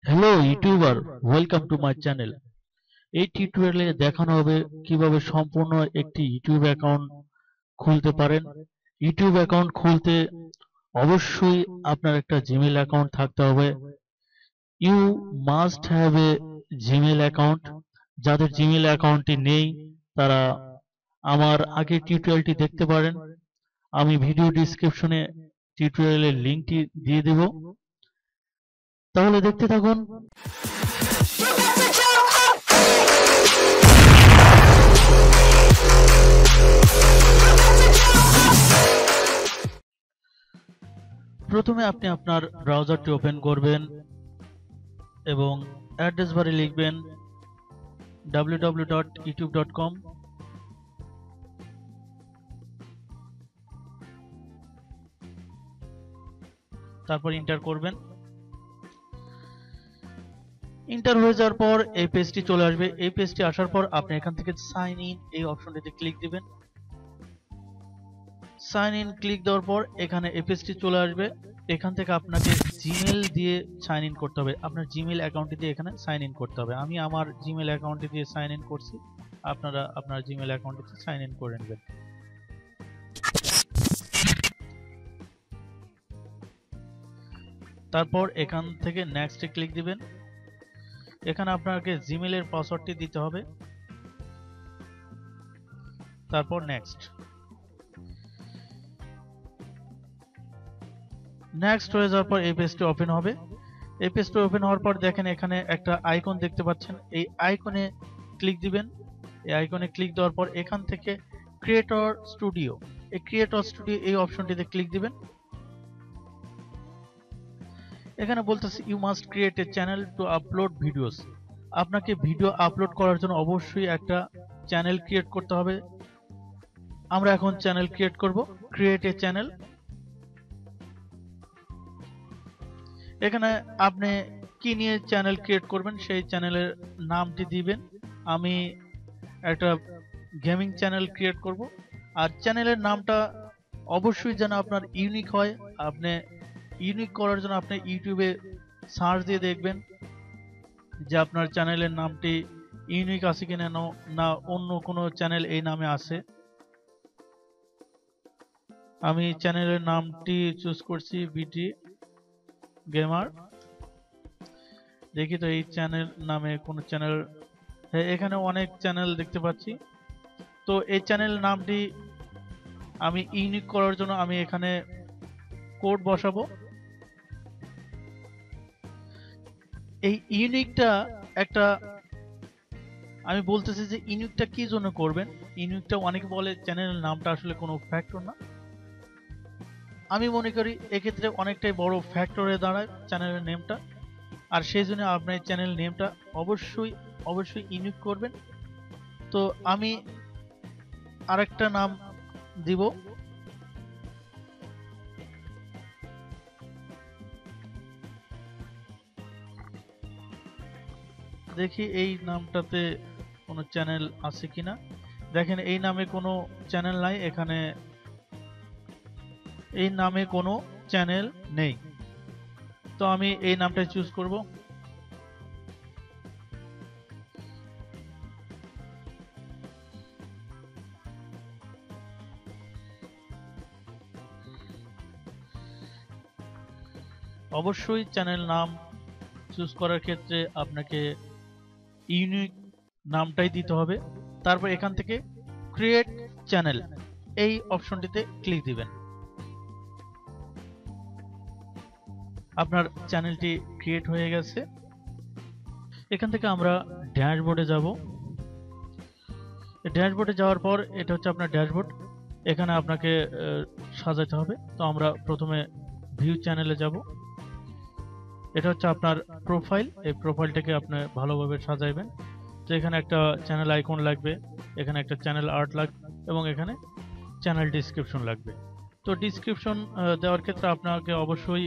Hello YouTuber, welcome to my channel. এই টিউটোরিয়ালে দেখানো হবে কিভাবে সম্পূর্ণ একটি ইউটিউব অ্যাকাউন্ট খুলতে পারেন। ইউটিউব অ্যাকাউন্ট খুলতে অবশ্যই আপনার একটা জিমেল অ্যাকাউন্ট থাকতে হবে। You must have a Gmail account. যাদের জিমেল অ্যাকাউন্টটি নেই তারা আমার আগের টিউটোরিয়ালটি দেখতে পারেন। আমি ভিডিও ডিসক্রিপশনে টিউটোরিয়ালের লিঙ্কটি দিয়ে দেব, তাহলে দেখতে থাকুন। প্রথমে আপনি আপনার ব্রাউজারটি ওপেন করবেন এবং অ্যাড্রেস বারে লিখবেন www.youtube.com। তারপর এন্টার করবেন। এন্টার হয়ে যাওয়ার পর এই পেজটি চলে আসবে। এই পেজটি আসার পর আপনি এখান থেকে সাইন ইন এই অপশনটিতে ক্লিক দিবেন। সাইন ইন ক্লিক দেওয়ার পর এখানে এই পেজটি চলে আসবে। এখান থেকে আপনাকে জিমেল দিয়ে সাইন ইন করতে হবে। আপনার জিমেল অ্যাকাউন্টটি দিয়ে এখানে সাইন ইন করতে হবে। আমি আমার জিমেল অ্যাকাউন্টটি দিয়ে সাইন ইন করছি, আপনারা আপনার জিমেল অ্যাকাউন্টটিতে সাইন ইন করে নেবেন। তারপর এখান থেকে নেক্সটে ক্লিক দিবেন। এখানে আপনাকে জিমেলের পাসওয়ার্ডটি দিতে হবে, তারপর নেক্সট। নেক্সট হয়ে যাওয়ার পর এই পেজটি ওপেন হবে। এই পেজটি ওপেন হওয়ার পর দেখেন এখানে একটা আইকন দেখতে পাচ্ছেন, এই আইকনে ক্লিক দিবেন। এই আইকনে ক্লিক দেওয়ার পর এখান থেকে ক্রিয়েটর স্টুডিও, এই ক্রিয়েটর স্টুডিও এই অপশনটিতে ক্লিক দিবেন। এখানে বলতেছে you must create a channel to upload videos. আপনাকে ভিডিও আপলোড করার জন্য অবশ্যই একটা চ্যানেল ক্রিয়েট করতে হবে। আমরা এখন চ্যানেল ক্রিয়েট করব। Create a channel. এখানে আপনি কি নিয়ে চ্যানেল ক্রিয়েট করবেন সেই চ্যানেলের নামটি দিবেন। আমি একটা গেমিং চ্যানেল ক্রিয়েট করব। আর চ্যানেলের নামটা অবশ্যই যেন আপনার ইউনিক হয়। আপনি ইউনিক করার জন্য আপনি ইউটিউবে সার্চ দিয়ে দেখবেন যে আপনার চ্যানেলের নামটি ইউনিক আছে কিনা, না অন্য কোনো চ্যানেল এই নামে আছে। আমি চ্যানেলের নামটি চুজ করছি বিটি গেমার। দেখি তো এই চ্যানেল নামে কোন চ্যানেল, এখানে অনেক চ্যানেল দেখতে পাচ্ছি। তো এই চ্যানেল নামটি আমি ইউনিক করার জন্য আমি এখানে কোড বসাবো। এই ইউনিকটা একটা, আমি বলতেছি যে ইউনিকটা কি জন্য করবেন। ইউনিকটা অনেকে বলে চ্যানেলের নামটা আসলে কোনো ফ্যাক্টর না। আমি মনে করি এক্ষেত্রে অনেকটাই বড় ফ্যাক্টরে দাঁড়ায় চ্যানেলের নেমটা। আর সেই জন্য আপনার চ্যানেল নেমটা অবশ্যই অবশ্যই ইউনিক করবেন। তো আমি আরেকটা নাম দিব। দেখি এই নামটাতে কোনো চ্যানেল আছে কিনা। দেখেন এই নামে কোনো চ্যানেল নাই, এখানে এই নামে কোনো চ্যানেল নেই। তো আমি এই নামটাই চুজ করব। অবশ্যই চ্যানেল নাম চুজ করার ক্ষেত্রে আপনাকে ইউনিক নামটাই দিতে হবে। তারপর এখান থেকে ক্রিয়েট চ্যানেল এই অপশনটিতে ক্লিক দিবেন। আপনার চ্যানেলটি ক্রিয়েট হয়ে গেছে। এখান থেকে আমরা ড্যাশবোর্ডে যাব। ড্যাশবোর্ডে যাওয়ার পর এটা হচ্ছে আপনার ড্যাশবোর্ড। এখানে আপনাকে সাজাতে হবে। তো আমরা প্রথমে ভিউ চ্যানেলে যাব। এটা হচ্ছে আপনার প্রোফাইল। এই প্রোফাইলটাকে আপনি ভালোভাবে সাজাইবেন। তো এখানে একটা চ্যানেল আইকন লাগবে, এখানে একটা চ্যানেল আর্ট লাগবে এবং এখানে চ্যানেল ডিসক্রিপশন লাগবে। তো ডিসক্রিপশন দেওয়ার ক্ষেত্রে আপনাকে অবশ্যই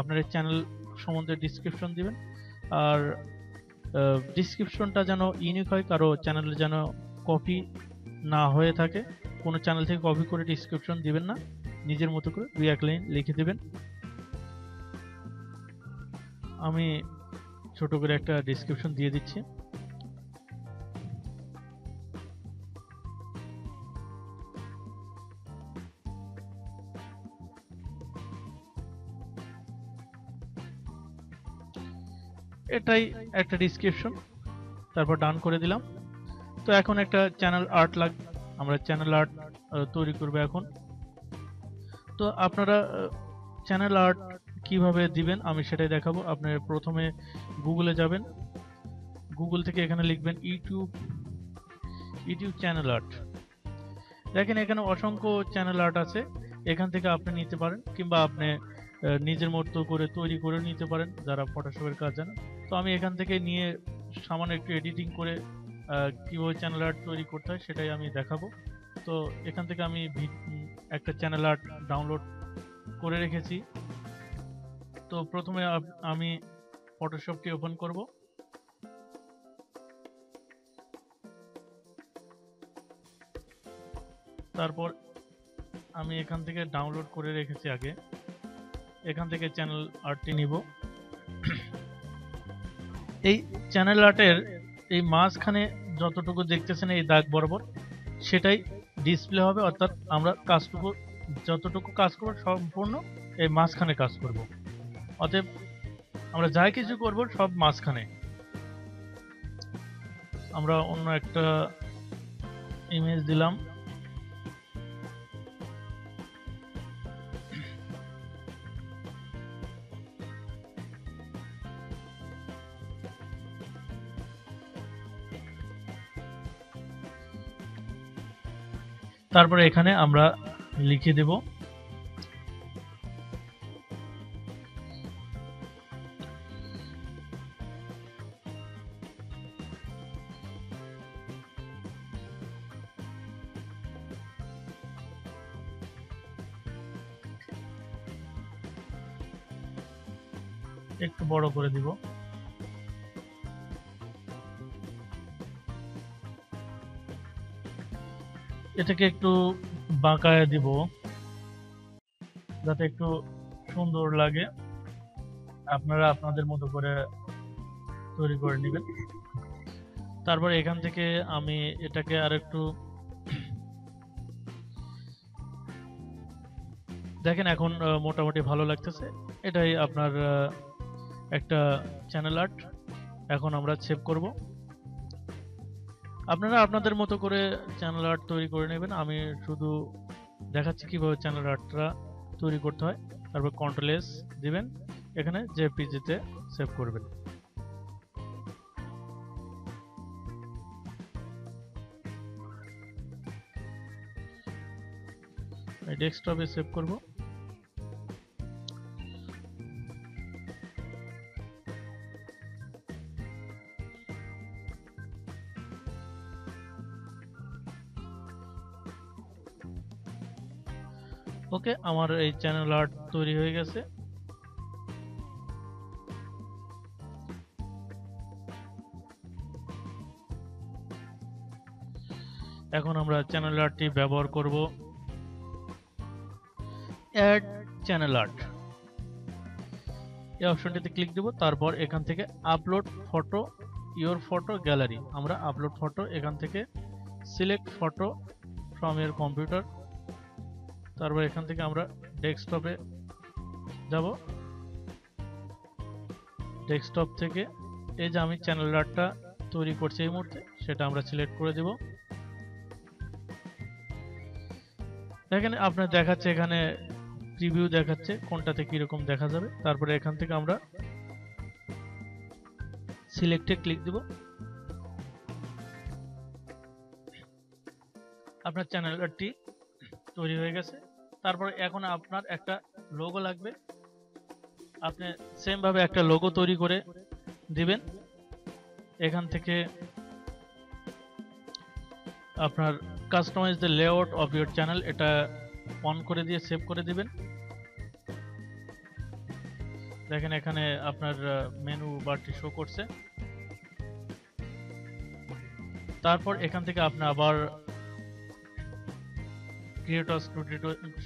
আপনার এই চ্যানেল সম্বন্ধে ডিসক্রিপশন দিবেন। আর ডিসক্রিপশনটা যেন ইউনিক হয়, কারো চ্যানেলে যেন কপি না হয়ে থাকে। কোনো চ্যানেল থেকে কপি করে ডিসক্রিপশন দিবেন না, নিজের মতো করে 2-1 লাইন লিখে দিবেন। আমি ছোট করে একটা ডেসক্রিপশন দিয়ে দিচ্ছি। এটাই একটা ডেসক্রিপশন, তারপর ডান করে দিলাম। তো এখন একটা চ্যানেল আর্ট লাগবে, আমরা চ্যানেল আর্ট তৈরি করব এখন। তো আপনারা চ্যানেল আর্ট কিভাবে দিবেন আমি সেটাই দেখাবো। আপনি প্রথমে গুগলে যাবেন, গুগল থেকে এখানে লিখবেন ইউটিউব চ্যানেল আর্ট। দেখেন এখানে অসংখ্য চ্যানেল আর্ট আছে, এখান থেকে আপনি নিতে পারেন, কিংবা আপনি নিজের মতো করে তৈরি করে নিতে পারেন যারা ফটোশপের কাজ জানেন। তো আমি এখান থেকে নিয়ে সামান্য একটু এডিটিং করে কিভাবে চ্যানেল আর্ট তৈরি করতে হয় সেটাই আমি দেখাবো। তো এখান থেকে আমি একটা চ্যানেল আর্ট ডাউনলোড করে রেখেছি। তো প্রথমে আমি ফটোশপটি ওপেন করব। তারপর আমি এখান থেকে ডাউনলোড করে রেখেছি আগে, এখান থেকে চ্যানেল আর্টটি নিব। এই চ্যানেল আর্টের এই মাঝখানে যতটুকু দেখতেছেন এই দাগ বরাবর, সেটাই ডিসপ্লে হবে, অর্থাৎ আমরা কাজটুকু যতটুকু কাজ করব সম্পূর্ণ এই মাঝখানে কাজ করব। অতএব আমরা যাই কিছু করব সব মাঝখানে। আমরা অন্য একটা ইমেজ দিলাম, তারপরে এখানে আমরা লিখে দেব একটু বড় করে দিব। এটাকে একটু বাঁকায় দিব যাতে একটু সুন্দর লাগে, আপনারা আপনাদের মতো করে তৈরি করে নেবেন। তারপর এখান থেকে আমি এটাকে আর একটু দেখেন এখন মোটামুটি ভালো লাগতেছে। এটাই আপনার একটা চ্যানেল আর্ট। এখন আমরা সেভ করব। আপনারা আপনাদের মতো করে চ্যানেল আর্ট তৈরি করে নেবেন, আমি শুধু দেখাচ্ছি কিভাবে চ্যানেল আর্টটা তৈরি করতে হয়। তারপর কন্ট্রোল এস দিবেন, এখানে জেপিজিতে সেভ করবেন। ডেস্কটপে সেভ করব। ওকে, আমার এই চ্যানেল আর্ট তৈরি হয়ে গেছে। এখন আমরা চ্যানেল আর্টটি ব্যবহার করব অ্যাড চ্যানেল আর্ট, এই অপশনটিতে ক্লিক দেব। তারপর এখান থেকে upload photo your photo gallery, আমরা আপলোড ফটো এখান থেকে select photo from your computer. তারপর এখান থেকে আমরা ডেস্কটপে যাব। ডেস্কটপ থেকে এই যে আমি চ্যানেল আর্টটা তৈরি করছি এই মুহূর্তে, সেটা আমরা সিলেক্ট করে দেব। দেখেন আপনার দেখাচ্ছে এখানে প্রিভিউ দেখাচ্ছে কোনটাতে কিরকম দেখা যাবে। তারপরে এখান থেকে আমরা সিলেক্টে ক্লিক দেব। আপনার চ্যানেল আর্টটি তৈরি হয়ে গেছে। তারপরে এখন আপনার একটা লোগো লাগবে, আপনি সেম ভাবে একটা লোগো তৈরি করে দিবেন। এখান থেকে আপনার customize the layout of your channel, এটা অন করে দিয়ে সেভ করে দিবেন। দেখেন এখানে আপনার মেনু বারটি শো করছে। তারপর এখান থেকে আপনি আবার ক্রিয়েটর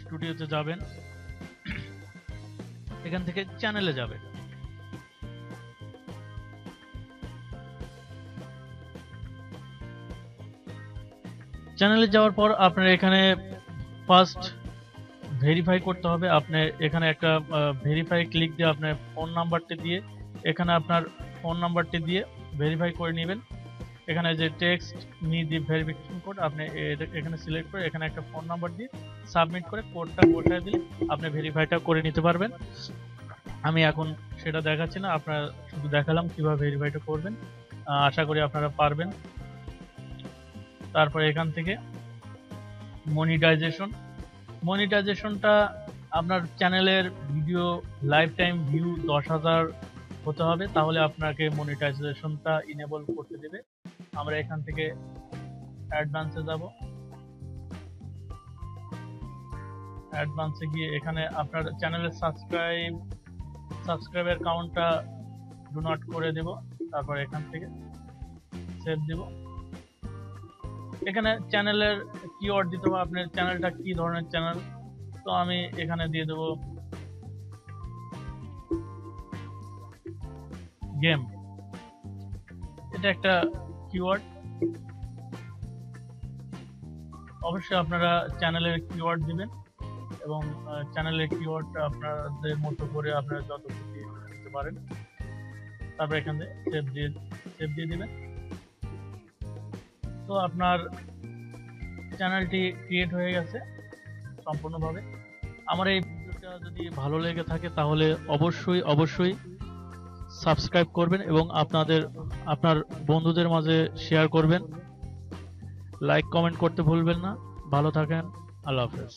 স্টুডিওতে যাবেন, এখান থেকে চ্যানেলে যাবেন। চ্যানেলে যাওয়ার পর আপনার এখানে ফার্স্ট ভেরিফাই করতে হবে। আপনি এখানে একটা ভেরিফাই ক্লিক দিয়ে আপনার ফোন নাম্বারটি দিয়ে এখানে আপনার ফোন নাম্বারটি দিয়ে ভেরিফাই করে নেবেন। এখানে যে text me the verification code আপনি এখানে সিলেক্ট করে এখানে একটা ফোন নাম্বার দিয়ে সাবমিট করে কোডটা বসায় দিলে আপনি ভেরিফাইটা করে নিতে পারবেন। আমি এখন সেটা দেখাচ্ছি না, আপনারা শুধু দেখালাম কিভাবে ভেরিফাইটা করবেন। আশা করি আপনারা পারবেন। তারপরে এখান থেকে মনিটাইজেশনটা আপনার চ্যানেলের ভিডিও লাইফ টাইম ভিউ 10,000 হতে হবে, তাহলে আপনাকে মনিটাইজেশনটা ইনেবল করতে দেবে। আমরা এখান থেকে অ্যাডভান্সে যাব। অ্যাডভান্সে গিয়ে এখানে আপনার চ্যানেলের সাবস্ক্রাইবার কাউন্টটা ডু নট করে দেব। তারপর এখান থেকে সেভ দেব। এখানে চ্যানেলের কিওয়ার্ড দিতে হবে, আপনার চ্যানেলটা কি ধরনের চ্যানেল। তো আমি এখানে দিয়ে দেব গেম, এটা একটা কিওয়ার্ড। অবশ্যই আপনারা চ্যানেলের কিওয়ার্ড দিবেন এবং চ্যানেলের কিওয়ার্ডটা আপনাদের মতো করে আপনারা যত খুশি দিতে পারেন। তারপর এখান থেকে সেভ দিয়ে দিবেন। তো আপনার চ্যানেলটি ক্রিয়েট হয়ে গেছে সম্পূর্ণভাবে। আমার এই ভিডিওটা যদি ভালো লেগে থাকে তাহলে অবশ্যই সাবস্ক্রাইব করবেন এবং আপনার বন্ধুদের মাঝে শেয়ার করবেন। লাইক কমেন্ট করতে ভুলবেন না। ভালো থাকেন। আল্লাহ হাফেজ।